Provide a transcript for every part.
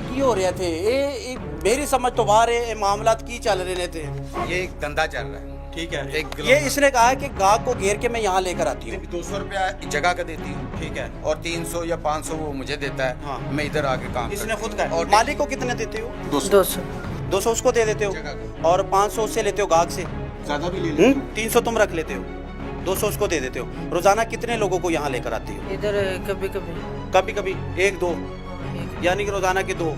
की हो रहे थे ये मेरी समझ तो बाहर है मामला की चल रहे थे। ये एक धंधा चल रहा है। ठीक है, एक ये इसने कहा है कि गाहक को घेर के मैं यहाँ लेकर आती हूँ। 200 रुपया जगह का देती हूँ, ठीक है, और 300 या 500 वो मुझे देता है। हाँ। मैं इधर आके काम इसने करता खुद हूँ। कहा। और मालिक को कितने देते हो? 200 उसको दे देते हो जगह और 500 उससे लेते हो गाहक से। ज्यादा भी ले लेते हैं। 300 तुम रख लेते हो, 200 उसको दे देते हो। रोजाना कितने लोगों को यहाँ लेकर आती हो? इधर कभी कभी कभी कभी 1-2, यानी कि रोजाना के 2,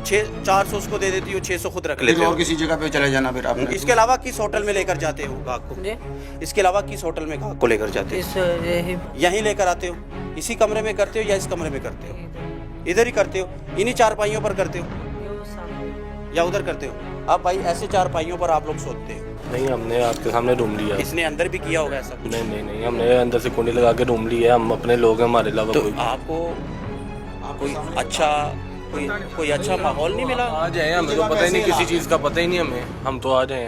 400 उसको दे देती हो, 600 खुद रख लेते फिर हो। और किसी जगह पे चले जाना फिर आपने। इसके अलावा किस होटल में लेकर जाते हो गाहक को? जी इसके अलावा किस होटल में गाहक को लेकर जाते हो? इस यही यहीं लेकर आते हो? इसी कमरे में करते हो या इस कमरे में करते हो? इधर ही करते हो? इन्हीं चारपाइयों पर करते हो या उधर करते हो? अब भाई ऐसे चारपाइयों पर आप लोग सोते हो? नहीं, हमने आपके सामने रूम लिया। इसने अंदर भी किया होगा ऐसा कुछ? नहीं, हमने अंदर से कुंडी लगा के रूम लिया। हम अपने लोग हैं, हमारे अलावा तो कोई। आपको कोई अच्छा माहौल नहीं मिला? आ जाए, हमें तो पता ही नहीं, किसी चीज़ का पता ही नहीं हमें। हम तो आ जाए।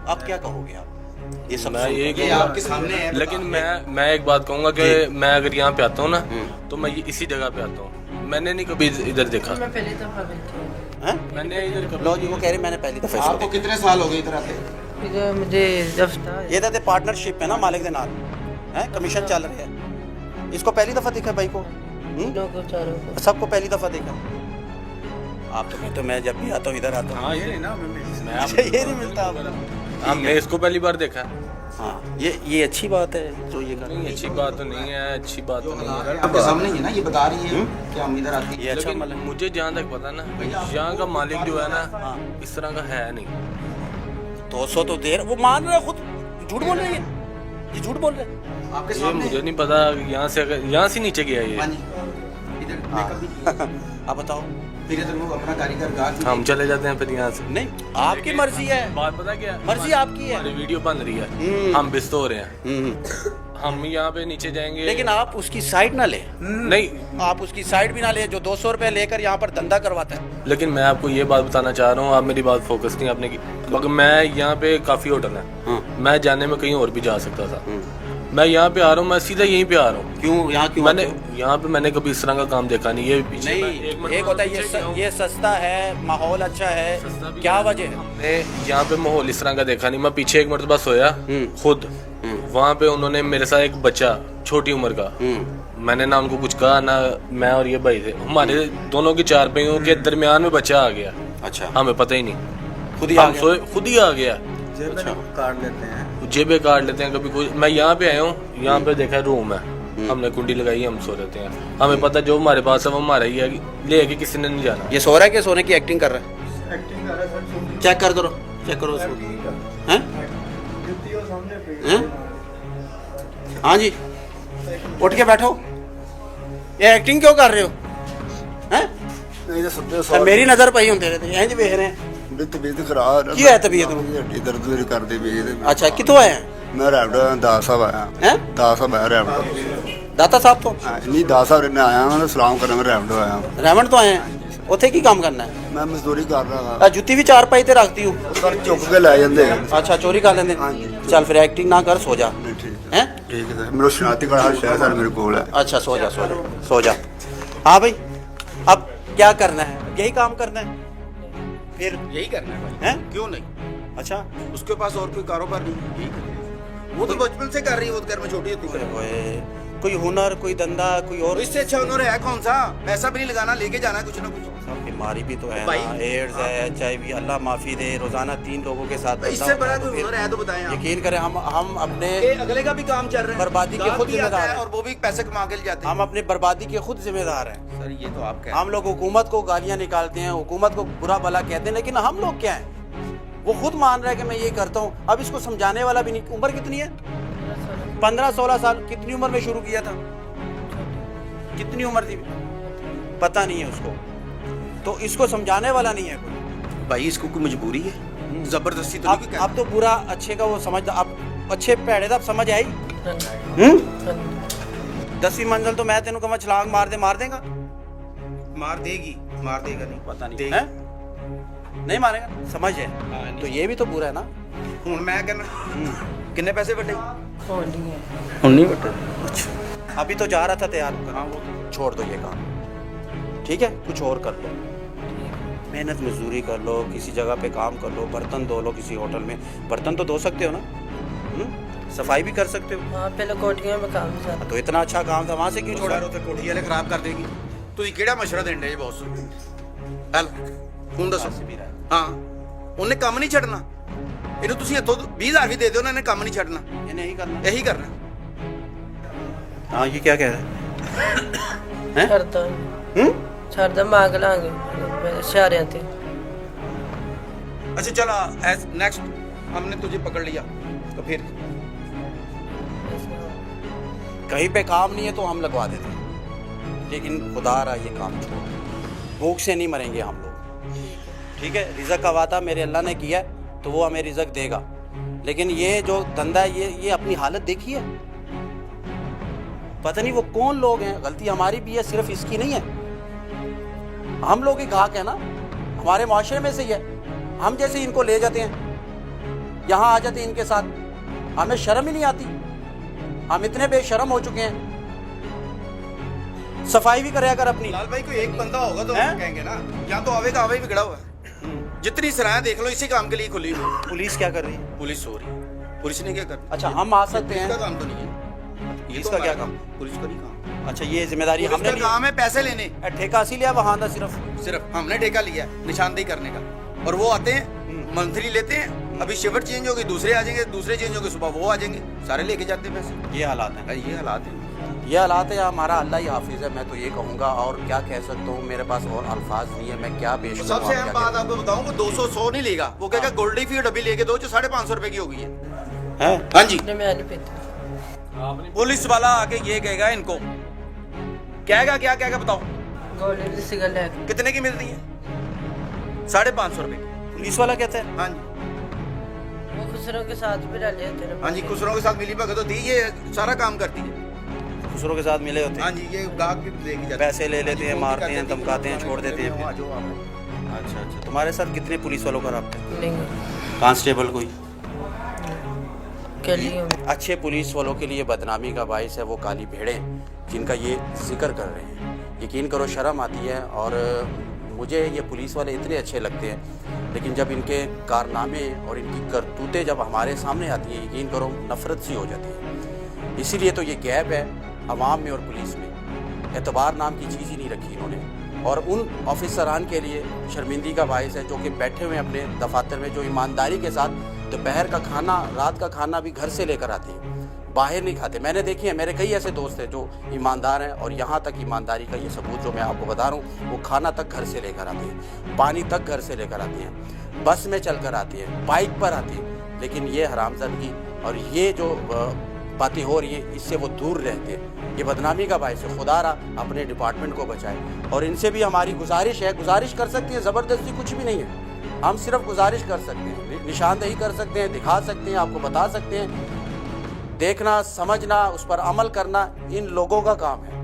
अब क्या कहोगे आप? ये सब मैं यही ये कहूँगा, आपके सामने है। लेकिन मैं एक बात कहूँगा कि मैं अगर यहाँ पे आता हूँ ना, तो मैं इसी जगह पे आता हूँ। मैंने नहीं कभी इधर देखा। मैं पहली दफा मिलती हूँ। हैं? मैंने इधर कभी लो जी, वो कह रहे मैंने पहली दफा आपको कितने साल हो गए इधर आते? इधर मुझे दफ्ता ये तो पार्टनरशिप है ना मालिक के नाल है, कमीशन चल रहे हैं। इसको पहली दफा देखा भाई को? लोगों चारों को सबको पहली दफा देखा? आप तो कहते हो मैं जब भी आता हूँ इधर आता हूँ। हाँ, ये ना अच्छा, ये नहीं मिलता आपको? हमने इसको पहली बार देखा। हाँ, ये अच्छी बात है जो ये कर रही नहीं, है। अच्छी बात तो नहीं है, अच्छी बात तो नहीं है। आपके सामने ही है ना, ये बता रही है कि हम इधर आते हैं। ये अच्छा लेकिन मालिक। मुझे जहाँ तक पता ना, यहाँ का मालिक जो है ना, हाँ। इस तरह का है नहीं। 200 तो देर वो मान रहा है, खुद झूठ बोल रही है। ये झूठ बोल रहे हैं। आपके ये सामने मुझे नहीं पता, यहाँ से नीचे गया हाँ ये। जी। इधर मैं कभी आप बताओ। फिर इधर वो अपना कारीगर गाहक हम चले जाते हैं फिर यहाँ से। नहीं, आपकी मर्जी है, बात पता क्या है? मर्जी आपकी है। हमारी वीडियो बन रही है, हम्म। हम बिस्त हो रहे हैं। हम यहाँ पे नीचे जाएंगे, लेकिन आप उसकी साइड ना ले। नहीं। आप उसकी साइड भी ना ले जो 200 रुपए लेकर यहाँ पर धंधा करवाता है। लेकिन मैं आपको ये बात बताना चाह रहा हूँ, आप मेरी बात फोकस नहीं आपने की। मगर मैं यहाँ पे काफ़ी होटल है, मैं जाने में कहीं और भी जा सकता था। मैं यहाँ पे आ रहा हूँ, मैं सीधा यहीं पे आ रहा हूँ। क्यों यहाँ क्यों मैंने आते हो? यहाँ पे मैंने कभी इस तरह का काम देखा नहीं। ये पीछे मैं नहीं, एक होता है ये सस्ता है, माहौल अच्छा है, क्या वजह है? हमने यहाँ पे माहौल इस तरह का देखा नहीं। मैं पीछे एक मरतबा सोया खुद, वहाँ पे उन्होंने मेरे साथ एक बच्चा छोटी उम्र का, मैंने ना उनको कुछ कहा ना, मैं और ये भाई थे, हमारे दोनों की चारपाइयों के दरमियान में बच्चा आ गया। अच्छा, हमें पता ही नहीं, खुद ही आ हम गया? सोए खुद ही आ गया। अच्छा, काट लेते हैं। जेबे काट लेते हैं कभी कोई। मैं यहाँ पे आया हूँ, यहाँ पे देखा रूम है, हमने कुंडी लगाई, हम सो रहते हैं। हमें पता जो हमारे पास है वो हमारा ही है, ले के किसी ने नहीं जाना। ये सो रहा है कि सोने की एक्टिंग कर रहा है? चेक कर दो, चेक करो उसको। हैं? हैं? हाँ जी, उठ के बैठो। ये एक्टिंग क्यों कर रहे हो? हैं? नहीं तो सब मेरी नजर पई ਹੁੰਦੇ ਰਹੇ इंज ਵੇਖ ਰਹੇ हैं। तबीयत खराब ਕੀ ਹੋਇਆ ਤਬੀਅਤ ਨੂੰ? हड्डी दर्द मेरी करती पई है। अच्छा, कितों आए हैं? मैं रैपिडो दास साहब आया। हैं? दास साहब आया रैपिडो। दाता साहब तो नहीं दास साहब ने आया, मैं सलाम करने में रैपिडो आया। रेमंड तो आए हैं। ਉੱਥੇ ਕੀ ਕੰਮ ਕਰਨਾ है? मैं मजदूरी कर रहा ਆ ਜੁੱਤੀ ਵੀ ਚਾਰ ਪਾਈ ਤੇ ਰੱਖਤੀ ਹੂੰ। था चुक के लै जाते हैं। अच्छा, चोरी कर लेंगे। हाँ जी। चल फिर एक्टिंग ना कर, सो जा। नहीं, ठीक है हैं? ठीक है सर। मेरा शनाती का हर शहर सर मेरे को है। अच्छा, सो जा सो जा सो जा। हाँ भाई, अब क्या करना है? यही काम करना है फिर? यही करना है भाई। हैं? क्यों नहीं? अच्छा, उसके पास और कोई कारोबार नहीं। वो तो बचपन से कर रही है, वो तो घर में छोटी होती है। ओए, कोई हुनर, कोई धंधा, कोई और? इससे अच्छा उन्होंने है कौन सा? पैसा भी नहीं लगाना, लेके जाना है कुछ ना कुछ। सब बीमारी भी तो है भाई। ना, एड्स है, HIV, अल्लाह माफी दे। रोजाना 3 लोगों के साथ धंधा इससे होता बड़ा है, तो कोई फिर हुनर है तो बताएं आप। यकीन करें, हम अपने ये अगले का भी काम चल रहा है, बर्बादी के गाहक खुद भी आता जिम्मेदार है हैं। और वो भी पैसे कमा के ले जाते हैं। हम अपनी बर्बादी के खुद जिम्मेदार हैं। सर ये तो आप कह हम लोग हुकूमत को गालियां निकालते हैं, हुकूमत को बुरा भला कहते हैं, लेकिन हम लोग क्या हैं? वो खुद मान रहा है कि मैं ये करता हूँ। अब इसको समझाने वाला भी नहीं। उम्र कितनी है? 15-16 साल। कितनी उम्र में शुरू किया था? कितनी उम्र थी पता नहीं है उसको, तो इसको समझाने वाला नहीं है कोई। भाई इसको कोई मजबूरी है, जबरदस्ती तो नहीं अब तो बुरा अच्छे का वो समझ, अब अच्छे भैड़े का समझ आई। 10वीं मंजिल तो मैं तेन कहवा छलांग मार देगा। मार देगी, मार देगा नहीं पता नहीं देगी। है? नहीं मारेगा, समझ है। तो ये भी तो बुरा है ना। हूँ मैं कहना कितने पैसे बटे? नहीं बटे। अच्छा, अभी तो जा रहा था तैयार होकर। हाँ, वो छोड़ दो ये काम, ठीक है? कुछ और कर लो। मेहनत मजदूरी कर लो, किसी जगह पे काम कर लो, बर्तन धो लो किसी होटल में, बर्तन तो धो सकते हो ना, सफाई भी कर सकते हो। वहाँ पहले कोठियों में काम था। तो इतना अच्छा काम था, वहाँ से क्यों छोड़ा? ਉੱਥੇ ਕੋਠੀ ਵਾਲੇ ਖਰਾਬ ਕਰ ਦੇਗੀ। ਤੁਸੀਂ ਕਿਹੜਾ ਮਸ਼ਵਰਾ ਦਿੰਦੇ ਜੀ ਬੌਸ? ਹਲ ਹੁਣ ਦੱਸੋ। ਹਾਂ ਉਹਨੇ ਕੰਮ ਨਹੀਂ ਛੱਡਣਾ, ਇਹਨੂੰ ਤੁਸੀਂ ਇੱਥੋਂ 20,000 ਵੀ ਦੇ ਦਿਓ, ਉਹਨਾਂ ਨੇ ਕੰਮ ਨਹੀਂ ਛੱਡਣਾ, ये नहीं करना। ਇਹੀ ਕਰਨਾ। हाँ, ये क्या कह रहे हैं? छड़दा छड़दा मांग लांगे इशारियां ते। अच्छा चला नेक्स्ट हमने तुझे पकड़ लिया तो फिर कहीं पे काम नहीं है तो हम लगवा देते हैं, लेकिन खुदा रहा ये काम छोड़ो, भूख से नहीं मरेंगे हम लोग, ठीक है? रिज़्क़ का वादा मेरे अल्लाह ने किया है तो वो हमें रिज़्क़ देगा, लेकिन ये जो धंधा है ये अपनी हालत देखी है। पता नहीं वो कौन लोग हैं, गलती हमारी भी है, सिर्फ इसकी नहीं है, हम लोग ही गाहक है ना, हमारे माशरे में से ही है। हम जैसे इनको ले जाते हैं, यहाँ आ जाते हैं इनके साथ, हमें शर्म ही नहीं आती, हम इतने बेशर्म हो चुके हैं। सफाई भी करे अगर अपनी। लाल भाई कोई एक बंदा होगा तो हैं? हम कहेंगे ना, यहाँ तो आवे का आवे बिगड़ा हुआ है। जितनी सराहें देख लो इसी काम के लिए खुली हुई है। पुलिस क्या कर रही है? पुलिस सो रही है, पुलिस ने क्या करना? अच्छा, हम आ सकते पुलिस का हैं? काम तो नहीं है, पुलिस तो का क्या हमारा काम? पुलिस का नहीं काम। अच्छा, ये जिम्मेदारी पुलिस हमने का ली? काम है पैसे लेने, ठेका इसी लिया वहाँ था सिर्फ। सिर्फ हमने ठेका लिया है निशानदेही करने का, और वो आते हैं मंथली लेते हैं, अभी शिफ्ट चेंज होगी, दूसरे आ जाएंगे, दूसरे चेंज होंगे, सुबह वो आ जाएंगे, सारे लेके जाते हैं पैसे। ये हालात हैं, ये हालात है। ये हालात है। हमारा अल्लाह ही हाफिज़ है, मैं तो ये कहूँगा, और क्या कह सकता हूँ, मेरे पास और अल्फाज नहीं है, मैं क्या पेश करूँ। सबसे अहम बात आपको बताऊं, वो 200 नहीं लेगा, वो कहेगा गोल्डी फी डब्बी लेके दो जो 550 रुपए की हो गई है। हाँ जी, मैं नहीं पीता। पुलिस वाला आके ये कहेगा इनको, कहेगा क्या कहेगा बताओ, गोली सिगरेट है। कितने की मिलती है? 550 रुपए की। पुलिस वाला कहता है हाँ जी, वो खुसरों के साथ भी डाले थे ना। हाँ जी, खुसरों के साथ मिली भगत होती है, ये सारा काम करती है। दूसरों के साथ मिले होते हाँ हैं, जी, ये गाहक भी लेके जाते हैं, पैसे ले लेते हैं, मारते हैं, धमकाते हैं, छोड़ देते हैं फिर। जो आप अच्छा अच्छा, तुम्हारे साथ कितने पुलिस वालों का रब्ता है? नहीं कांस्टेबल कोई? के लिए अच्छे पुलिस वालों के लिए बदनामी का बायस है वो काली भेड़ें जिनका ये जिक्र कर रहे हैं। यकीन करो शर्म आती है, और मुझे ये पुलिस वाले इतने अच्छे लगते हैं, लेकिन जब इनके कारनामे और इनकी करतूतें जब हमारे सामने आती हैं, यकीन करो नफरत सी हो जाती है। इसीलिए तो ये गैप है अवाम में और पुलिस में, एतबार नाम की चीज़ ही नहीं रखी इन्होंने। और उन ऑफिसरान के लिए शर्मिंदगी का बायस है जो कि बैठे हुए अपने दफातर में, जो ईमानदारी के साथ दोपहर का खाना, रात का खाना भी घर से लेकर आते हैं, बाहर नहीं खाते। मैंने देखी है, मेरे कई ऐसे दोस्त हैं जो ईमानदार हैं, और यहाँ तक ईमानदारी का ये सबूत जो मैं आपको बता रहा हूँ, वो खाना तक घर से लेकर आते हैं, पानी तक घर से लेकर आते हैं, बस में चल कर आते हैं, बाइक पर आते हैं। लेकिन ये हरामजादगी और ये जो बातें हो रही हैं, इससे वो दूर रहते हैं। ये बदनामी का बायस है। खुदा रहा अपने डिपार्टमेंट को बचाए। और इनसे भी हमारी गुजारिश है, गुजारिश कर सकते हैं, ज़बरदस्ती कुछ भी नहीं है, हम सिर्फ गुजारिश कर सकते हैं, निशानदेही कर सकते हैं, दिखा सकते हैं, आपको बता सकते हैं। देखना, समझना, उस पर अमल करना इन लोगों का काम है।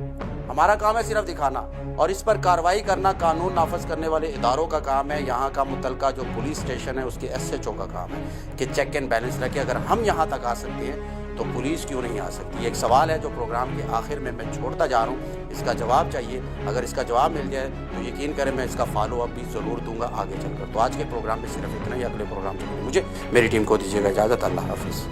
हमारा काम है सिर्फ दिखाना, और इस पर कार्रवाई करना कानून नाफज करने वाले इदारों का काम है। यहाँ का मुतलका जो पुलिस स्टेशन है उसके SHO का काम है कि चेक एंड बैलेंस रखे। अगर हम यहाँ तक आ सकते हैं तो पुलिस क्यों नहीं आ सकती? एक सवाल है जो प्रोग्राम के आखिर में मैं छोड़ता जा रहा हूँ, इसका जवाब चाहिए। अगर इसका जवाब मिल जाए तो यकीन करें मैं इसका फॉलो अप भी ज़रूर दूंगा आगे चलकर। तो आज के प्रोग्राम में सिर्फ इतना ही, अगले प्रोग्राम से मुझे मेरी टीम को दीजिएगा इजाज़त। अल्लाह हाफिज़।